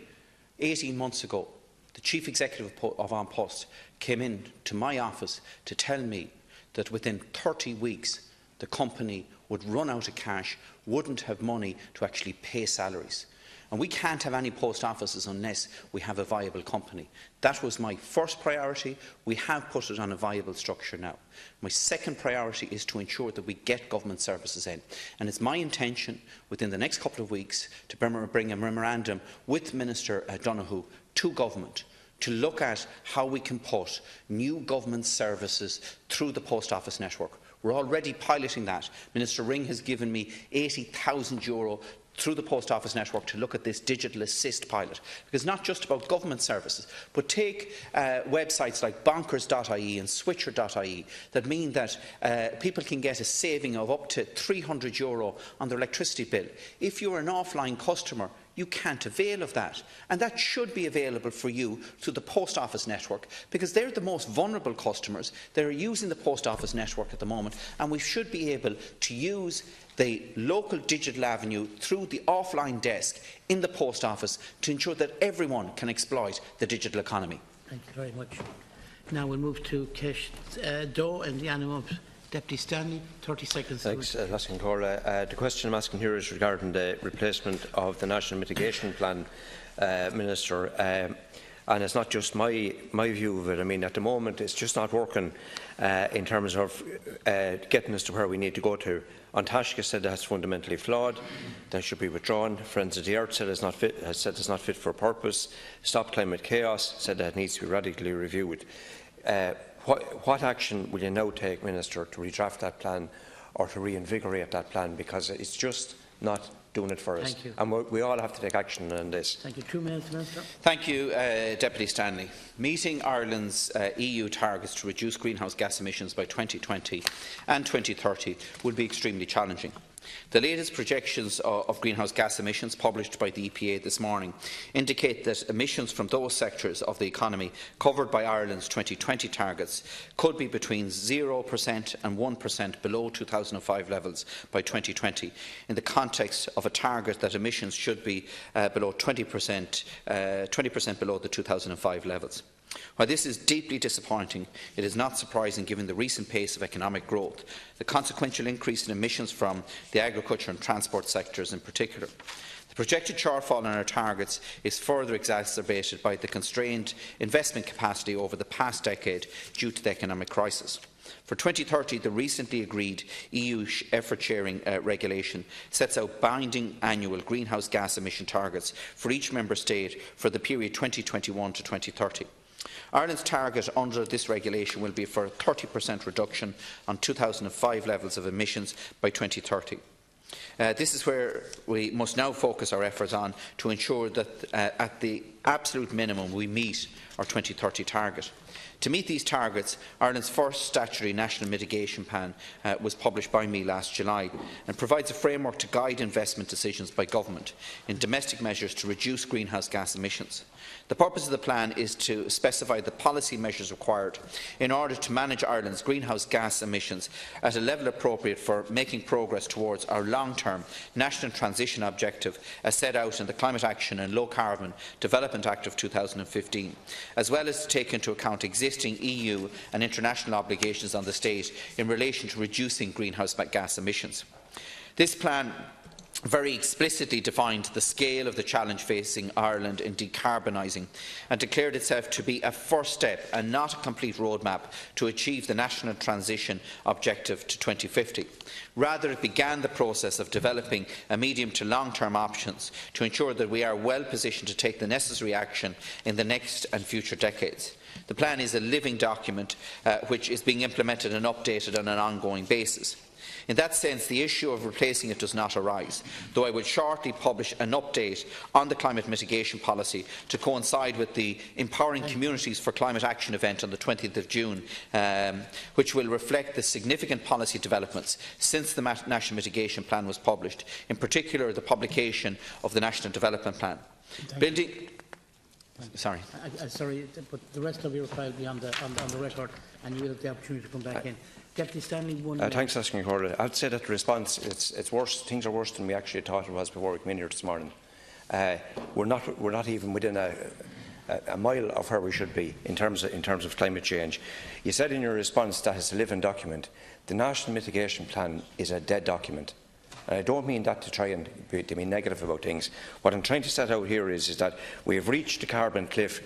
18 months ago, the Chief Executive of An Post came in to my office to tell me that within 30 weeks the company would run out of cash, wouldn't have money to actually pay salaries. And we can't have any post offices unless we have a viable company. That was my first priority. We have put it on a viable structure now. My second priority is to ensure that we get government services in. And it's my intention within the next couple of weeks to bring a memorandum with Minister Donoghue to government to look at how we can put new government services through the post office network. We're already piloting that. Minister Ring has given me €80,000 through the Post Office network to look at this digital assist pilot, because it's not just about government services, but take websites like bonkers.ie and switcher.ie that mean that people can get a saving of up to €300 on their electricity bill. If you're an offline customer, you can't avail of that, and that should be available for you through the Post Office network, because they're the most vulnerable customers. They're using the Post Office network at the moment, and we should be able to use the local digital avenue through the offline desk in the Post Office to ensure that everyone can exploit the digital economy. Thank you very much. Now we'll move to Kesh Doe and the animal. Deputy Stanley, 30 seconds. Thanks, the question I'm asking here is regarding the replacement of the National Mitigation Plan, Minister. And it's not just my view of it. I mean, at the moment, it's just not working in terms of getting us to where we need to go to. Antashka said that's fundamentally flawed, that should be withdrawn. Friends of the Earth said it's not fit for purpose. Stop Climate Chaos said that it needs to be radically reviewed. What action will you now take, Minister, to redraft that plan or to reinvigorate that plan, because it's just not doing it for us? Thank you. And we all have to take action on this. Thank you. 2 minutes, Minister. Thank you, Deputy Stanley. Meeting Ireland's EU targets to reduce greenhouse gas emissions by 2020 and 2030 will be extremely challenging. The latest projections of greenhouse gas emissions published by the EPA this morning indicate that emissions from those sectors of the economy covered by Ireland's 2020 targets could be between 0% and 1% below 2005 levels by 2020, in the context of a target that emissions should be below 20% below the 2005 levels. While this is deeply disappointing, it is not surprising given the recent pace of economic growth, the consequential increase in emissions from the agriculture and transport sectors in particular. The projected shortfall in our targets is further exacerbated by the constrained investment capacity over the past decade due to the economic crisis. For 2030, the recently agreed EU effort sharing regulation sets out binding annual greenhouse gas emission targets for each member state for the period 2021 to 2030. Ireland's target under this regulation will be for a 30% reduction on 2005 levels of emissions by 2030. This is where we must now focus our efforts on to ensure that at the absolute minimum we meet our 2030 target. To meet these targets, Ireland's first statutory national mitigation plan was published by me last July and provides a framework to guide investment decisions by government in domestic measures to reduce greenhouse gas emissions. The purpose of the plan is to specify the policy measures required in order to manage Ireland's greenhouse gas emissions at a level appropriate for making progress towards our long-term national transition objective as set out in the Climate Action and Low Carbon Development Act of 2015, as well as to take into account existing EU and international obligations on the state in relation to reducing greenhouse gas emissions. This plan very explicitly defined the scale of the challenge facing Ireland in decarbonising and declared itself to be a first step and not a complete roadmap to achieve the national transition objective to 2050. Rather, it began the process of developing a medium to long-term options to ensure that we are well positioned to take the necessary action in the next and future decades. The plan is a living document which is being implemented and updated on an ongoing basis. In that sense, the issue of replacing it does not arise, though I will shortly publish an update on the climate mitigation policy to coincide with the Empowering Communities for Climate Action event on the 20th of June, which will reflect the significant policy developments since the National Mitigation Plan was published, in particular the publication of the National Development Plan. Sorry, but the rest of your reply will be on the record, and you will have the opportunity to come back in. Deputy Stanley, 1 minute. Thanks, asking Corla. I'd say that the response it's worse. Things are worse than we actually thought it was before we came in here this morning. We're not even within a mile of where we should be in terms of climate change. You said in your response that it's a living document. The National Mitigation Plan is a dead document. And I don't mean that to try and be negative about things. What I'm trying to set out here is that we have reached the carbon cliff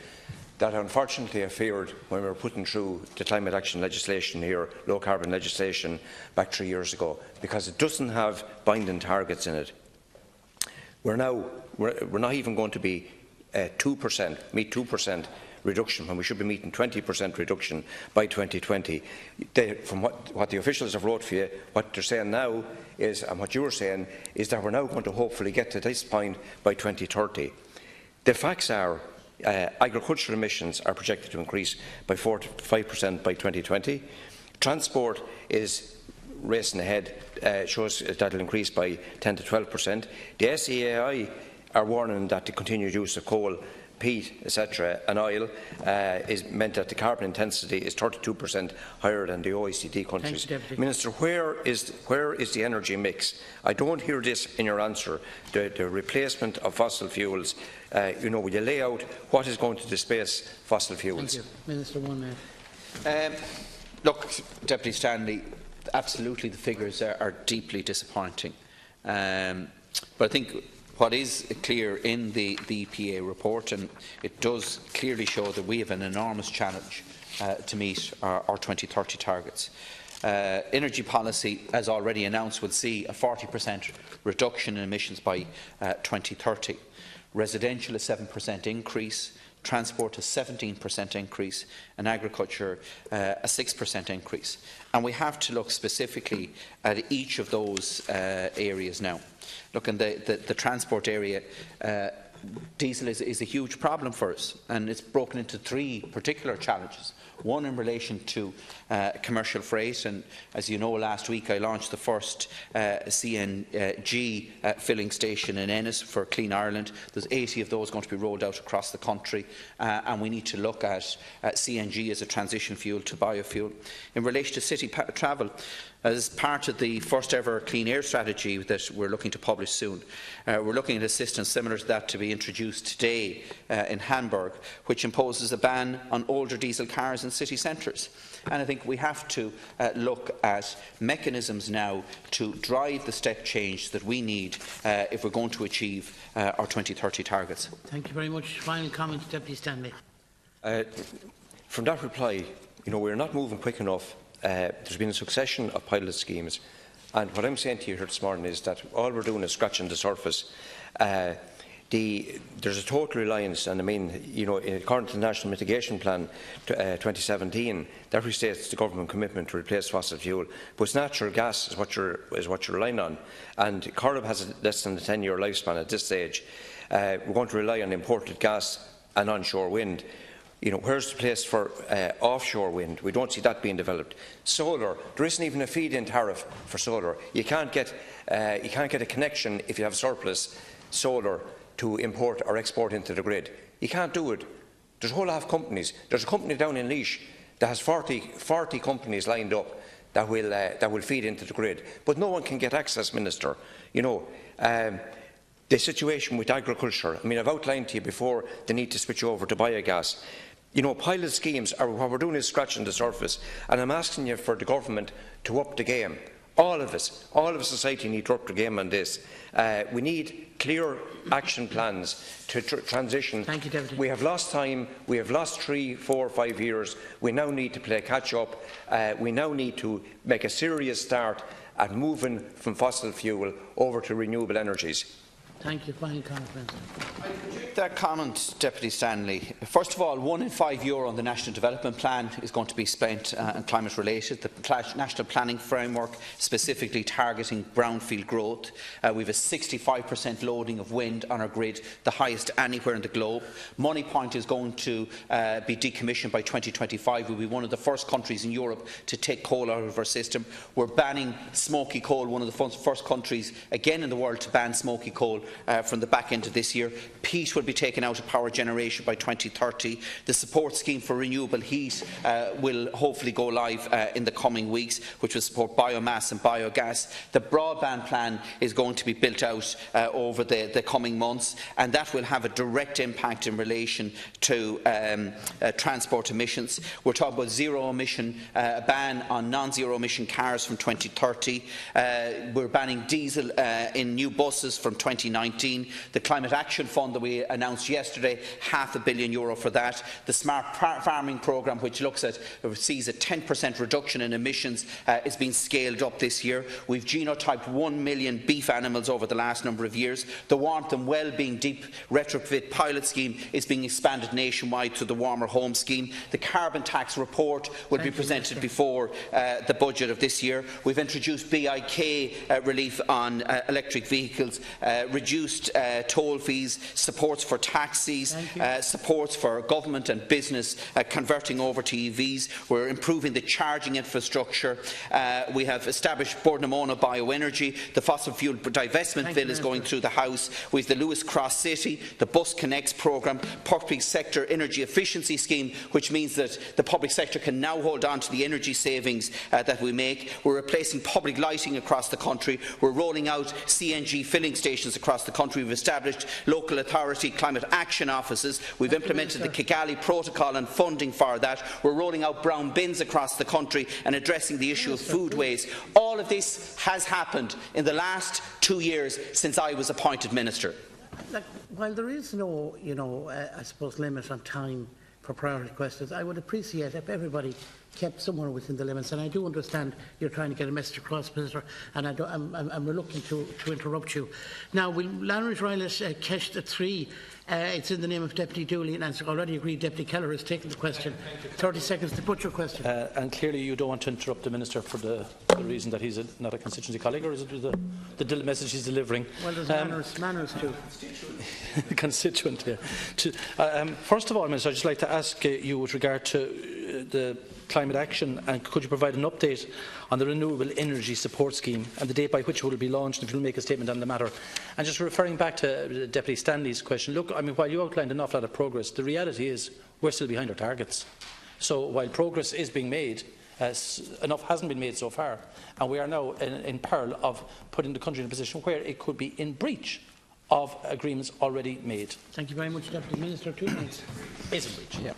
that unfortunately I feared when we were putting through the climate action legislation here, low carbon legislation, back 3 years ago, because it doesn't have binding targets in it. We're not even going to be 2%, meet 2% reduction when we should be meeting 20% reduction by 2020. From what the officials have wrote for you, what they're saying now is, and what you're saying, is that we're now going to hopefully get to this point by 2030. The facts are agricultural emissions are projected to increase by 4% by 2020. Transport is racing ahead, shows that it will increase by 10 to 12%. The SEAI are warning that the continued use of coal, peat, etc., and oil is meant that the carbon intensity is 32% higher than the OECD countries. Minister, where is the energy mix? I don't hear this in your answer. The replacement of fossil fuels. Will you lay out what is going to displace fossil fuels? Thank you. Minister, 1 minute. Look, Deputy Stanley, absolutely the figures are deeply disappointing. But I think what is clear in the EPA report, and it does clearly show that we have an enormous challenge to meet our 2030 targets. Energy policy, as already announced, will see a 40% reduction in emissions by 2030. Residential a 7% increase, transport a 17% increase, and agriculture a 6% increase. And we have to look specifically at each of those areas now. Look, in the transport area, diesel is a huge problem for us, and it's broken into 3 particular challenges. One in relation to commercial freight, and as you know, last week I launched the first CNG filling station in Ennis for Clean Ireland. There's 80 of those going to be rolled out across the country, and we need to look at CNG as a transition fuel to biofuel. In relation to city travel, as part of the first ever clean air strategy that we're looking to publish soon, we're looking at a system similar to that to be introduced today in Hamburg, which imposes a ban on older diesel cars in city centres. And I think we have to look at mechanisms now to drive the step change that we need if we're going to achieve our 2030 targets. Thank you very much. Final comments, Deputy Stanley. From that reply, we're not moving quick enough. There's been a succession of pilot schemes, and what I'm saying to you here this morning is that all we're doing is scratching the surface. There's a total reliance, and I mean, according to the National Mitigation Plan 2017, that restates the government commitment to replace fossil fuel. But it's natural gas is what you're relying on, and Corrib has less than a 10-year lifespan at this stage. We're going to rely on imported gas and onshore wind. Where's the place for offshore wind? We don't see that being developed. Solar, there isn't even a feed-in tariff for solar. You can't get a connection if you have surplus solar to import or export into the grid. You can't do it. There's a whole lot of companies. There's a company down in Laois that has 40 companies lined up that will feed into the grid, but no one can get access, Minister. The situation with agriculture, I mean, I've outlined to you before the need to switch over to biogas. Pilot schemes are what we're doing is scratching the surface, and I'm asking you for the government to up the game. All of society need to up the game on this. We need clear action plans to transition. Thank you, Deputy. We have lost time. We have lost 3, 4, 5 years. We now need to play catch up. We now need to make a serious start at moving from fossil fuel over to renewable energies. Thank you. Final comment, Minister. I reject that comment, Deputy Stanley. First of all, €1 in 5 on the National Development Plan is going to be spent on climate related. The National Planning Framework specifically targeting brownfield growth. We have a 65% loading of wind on our grid, the highest anywhere in the globe. Moneypoint is going to be decommissioned by 2025. We'll be one of the first countries in Europe to take coal out of our system. We're banning smoky coal, one of the first countries again in the world to ban smoky coal from the back end of this year. Peat will be taken out of power generation by 2030. The support scheme for renewable heat will hopefully go live in the coming weeks, which will support biomass and biogas. The broadband plan is going to be built out over the coming months, and that will have a direct impact in relation to transport emissions. We're talking about zero emission, a ban on non-zero emission cars from 2030. We're banning diesel in new buses from 2019. 2019. The Climate Action Fund that we announced yesterday, €500 million for that. The Smart Farming Programme, which sees a 10% reduction in emissions, is being scaled up this year. We've genotyped 1 million beef animals over the last number of years. The Warmth and Wellbeing Deep Retrofit Pilot Scheme is being expanded nationwide to the Warmer Home Scheme. The carbon tax report will be presented before the budget of this year. We've introduced BIK relief on electric vehicles, reduced toll fees, supports for taxis, supports for government and business converting over to EVs. We're improving the charging infrastructure. We have established Bordnamona Bioenergy. The fossil fuel divestment bill is going through the House. We have the Lewis Cross City, the Bus Connects programme, public sector energy efficiency scheme, which means that the public sector can now hold on to the energy savings that we make. We're replacing public lighting across the country. We're rolling out CNG filling stations across the country. We've established local authority climate action offices. We've implemented the Kigali Protocol and funding for that. We're rolling out brown bins across the country and addressing the issue of food waste. All of this has happened in the last 2 years since I was appointed Minister. While there is no, I suppose, limit on time for priority questions, I would appreciate if everybody kept somewhere within the limits. And I do understand you're trying to get a message across, Minister, and I'm reluctant to interrupt you. Now, will Lanrish Riles Kesh at 3? It's in the name of Deputy Dooley, and as already agreed, Deputy Keller has taken the question. 30 seconds to put your question. And clearly you don't want to interrupt the Minister for the reason that he's not a constituency colleague, or is it the message he's delivering? Well, there's manners too. Constituent, yeah. First of all, Minister, I'd just like to ask you with regard to the climate action, and could you provide an update on the renewable energy support scheme and the date by which it will be launched, if you'll make a statement on the matter. And just referring back to Deputy Stanley's question, look, I mean, while you outlined an awful lot of progress, the reality is we're still behind our targets. So while progress is being made, enough hasn't been made so far, and we are now in peril of putting the country in a position where it could be in breach of agreements already made. Thank you very much, Deputy Minister. 2 minutes. Is in breach, yeah.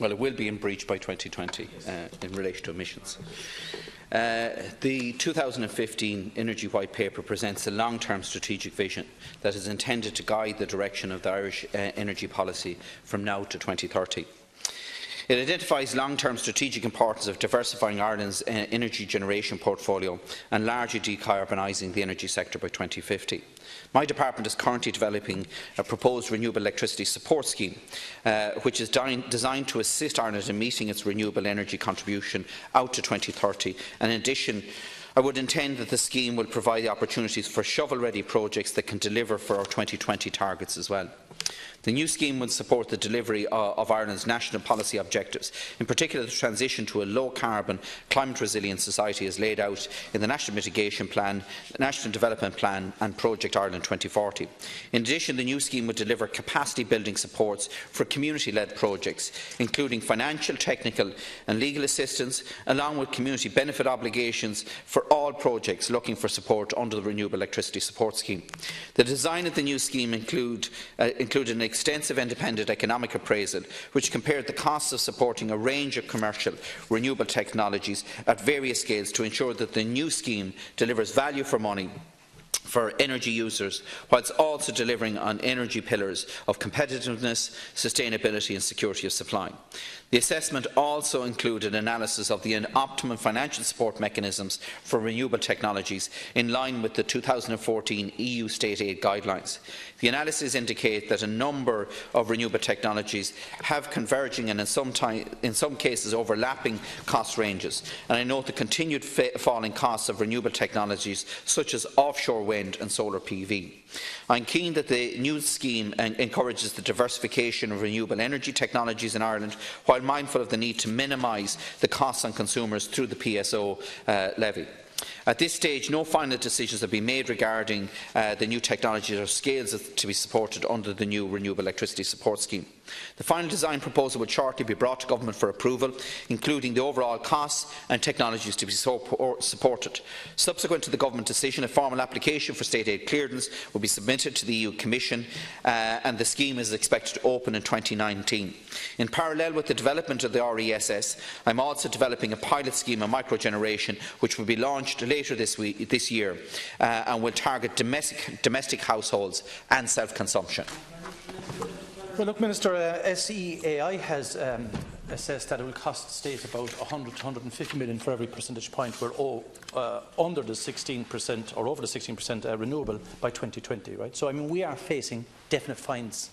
Well, it will be in breach by 2020 in relation to emissions. The 2015 Energy White Paper presents a long-term strategic vision that is intended to guide the direction of the Irish energy policy from now to 2030. It identifies long-term strategic importance of diversifying Ireland's energy generation portfolio and largely decarbonising the energy sector by 2050. My department is currently developing a proposed renewable electricity support scheme, which is designed to assist Ireland in meeting its renewable energy contribution out to 2030. And in addition, I would intend that the scheme will provide the opportunities for shovel-ready projects that can deliver for our 2020 targets as well. The new scheme will support the delivery of Ireland's national policy objectives, in particular the transition to a low-carbon, climate-resilient society as laid out in the National Mitigation Plan, the National Development Plan and Project Ireland 2040. In addition, the new scheme will deliver capacity-building supports for community-led projects, including financial, technical and legal assistance, along with community benefit obligations for all projects looking for support under the Renewable Electricity Support Scheme. The design of the new scheme included an extensive independent economic appraisal which compared the costs of supporting a range of commercial renewable technologies at various scales to ensure that the new scheme delivers value for money for energy users, whilst also delivering on energy pillars of competitiveness, sustainability and security of supply. The assessment also included analysis of the optimum financial support mechanisms for renewable technologies in line with the 2014 EU state aid guidelines. The analysis indicates that a number of renewable technologies have converging and in some cases overlapping cost ranges, and I note the continued falling costs of renewable technologies such as offshore wind and solar PV. I am keen that the new scheme encourages the diversification of renewable energy technologies in Ireland, while mindful of the need to minimise the costs on consumers through the PSO levy. At this stage, no final decisions have been made regarding the new technologies or scales to be supported under the new Renewable Electricity Support Scheme. The final design proposal will shortly be brought to Government for approval, including the overall costs and technologies to be supported. Subsequent to the Government decision, a formal application for state aid clearance will be submitted to the EU Commission and the scheme is expected to open in 2019. In parallel with the development of the RESS, I am also developing a pilot scheme on microgeneration which will be launched later this year and will target domestic households and self-consumption. Well, look, Minister, SEAI has assessed that it will cost states about 100 to 150 million for every percentage point we're under the 16% or over the 16% renewable by 2020, right? So, I mean, we are facing definite fines.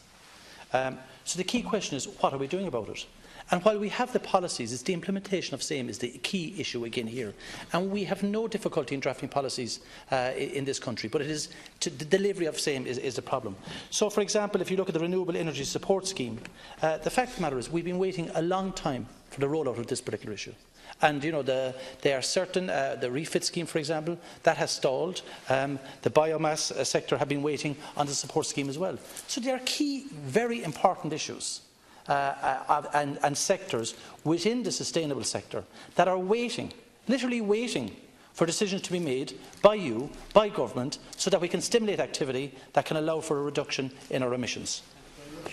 So the key question is, what are we doing about it? And while we have the policies, it's the implementation of same is the key issue again here. And we have no difficulty in drafting policies in this country, but it is the delivery of same is the problem. So, for example, if you look at the Renewable Energy Support Scheme, the fact of the matter is we've been waiting a long time for the rollout of this particular issue. And, you know, there are certain, the refit scheme, for example, that has stalled. The biomass sector have been waiting on the support scheme as well. So there are key, very important issues and sectors within the sustainable sector that are waiting, literally waiting, for decisions to be made by you, by government, so that we can stimulate activity that can allow for a reduction in our emissions.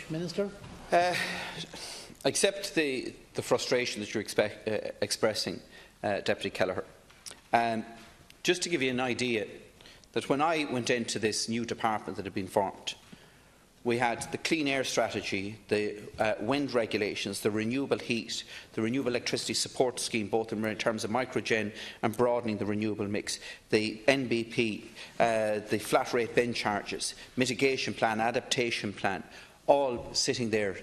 Minister? I accept the frustration that you're expressing, Deputy Kelleher. Just to give you an idea, that when I went into this new department that had been formed, we had the clean air strategy, the wind regulations, the renewable heat, the renewable electricity support scheme, both in terms of microgen and broadening the renewable mix, the NBP, the flat rate bin charges, mitigation plan, adaptation plan, all sitting there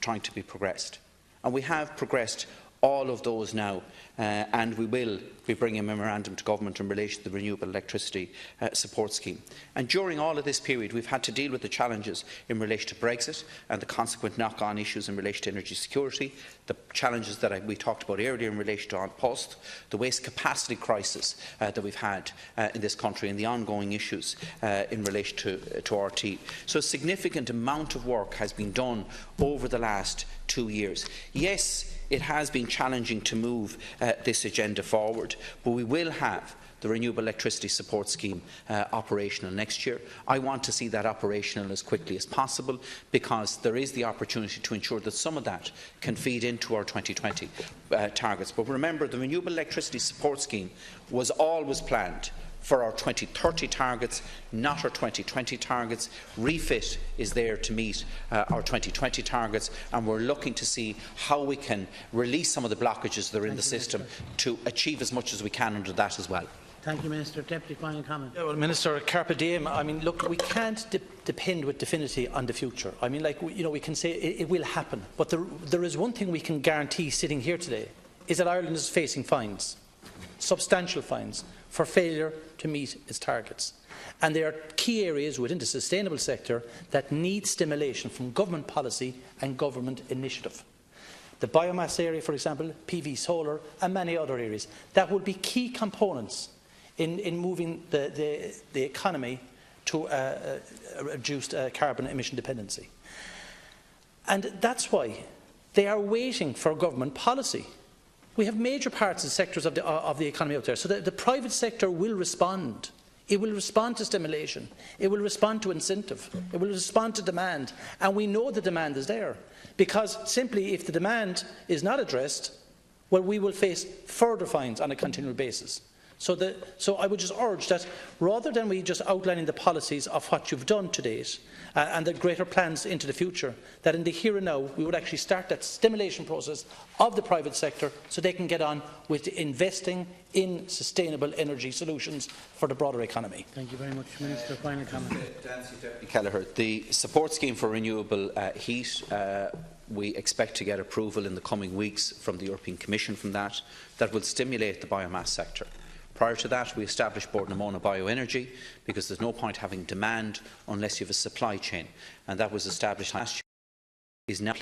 trying to be progressed. And we have progressed all of those now, and we will be bringing a memorandum to Government in relation to the renewable electricity support scheme. And during all of this period, we've had to deal with the challenges in relation to Brexit and the consequent knock-on issues in relation to energy security, the challenges that we talked about earlier in relation to on-post, the waste capacity crisis that we've had in this country, and the ongoing issues in relation to RT. So a significant amount of work has been done over the last 2 years. Yes, it has been challenging to move this agenda forward, but we will have the Renewable Electricity Support Scheme operational next year. I want to see that operational as quickly as possible, because there is the opportunity to ensure that some of that can feed into our 2020 targets. But remember, the Renewable Electricity Support Scheme was always planned for our 2030 targets, not our 2020 targets. Refit is there to meet our 2020 targets, and we're looking to see how we can release some of the blockages that are in the system to achieve as much as we can under that as well. Thank you, Minister. Deputy, final comment. Yeah, well, Minister, carpe diem. I mean, look, we can't depend with definity on the future. I mean, like, you know, we can say it will happen, but there is one thing we can guarantee sitting here today, is that Ireland is facing fines, substantial fines, for failure to meet its targets. And there are key areas within the sustainable sector that need stimulation from government policy and government initiative. The biomass area, for example, PV solar, and many other areas. That will be key components in moving the economy to a reduced carbon emission dependency. And that's why they are waiting for government policy. We have major parts and sectors of the economy out there, so the private sector will respond. It will respond to stimulation. It will respond to incentive. It will respond to demand. And we know the demand is there, because simply if the demand is not addressed, well, we will face further fines on a continual basis. So I would just urge that rather than we just outlining the policies of what you've done to date and the greater plans into the future, that in the here and now we would actually start that stimulation process of the private sector so they can get on with investing in sustainable energy solutions for the broader economy. Thank you very much, Minister. Final comment. Deputy Kelleher, the support scheme for renewable heat, we expect to get approval in the coming weeks from the European Commission from that will stimulate the biomass sector. Prior to that, we established Bord na Móna Bioenergy, because there's no point having demand unless you have a supply chain, and that was established last year. is now.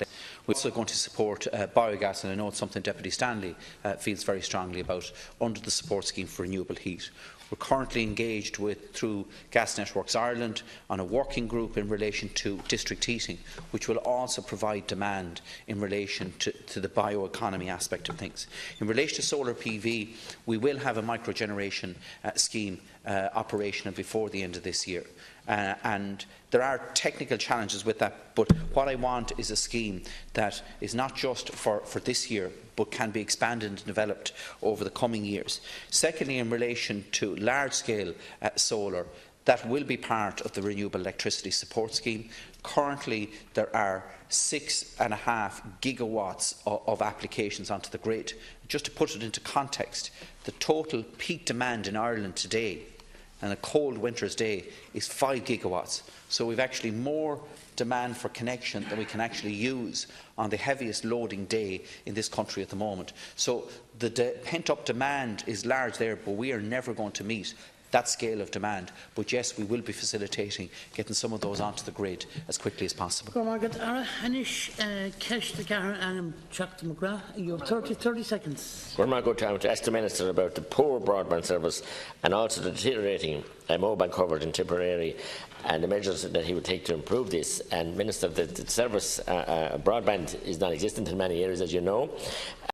We're also going to support biogas, and I know it's something Deputy Stanley feels very strongly about, under the support scheme for renewable heat. We're currently engaged through Gas Networks Ireland on a working group in relation to district heating, which will also provide demand in relation to the bioeconomy aspect of things. In relation to solar PV, we will have a microgeneration scheme operational before the end of this year. And there are technical challenges with that, but what I want is a scheme that is not just for this year, but can be expanded and developed over the coming years. Secondly, in relation to large-scale solar, that will be part of the Renewable Electricity Support Scheme. Currently, there are 6.5 gigawatts of applications onto the grid. Just to put it into context, the total peak demand in Ireland today, and a cold winter's day, is 5 gigawatts. So we've actually more demand for connection than we can actually use on the heaviest loading day in this country at the moment. So the pent-up demand is large there, but we are never going to meet that scale of demand. But yes, we will be facilitating getting some of those onto the grid as quickly as possible. You have 30 seconds. We're going to ask the Minister about the poor broadband service and also the deteriorating mobile coverage in Tipperary and the measures that he would take to improve this. And Minister, the service broadband is non-existent in many areas, as you know.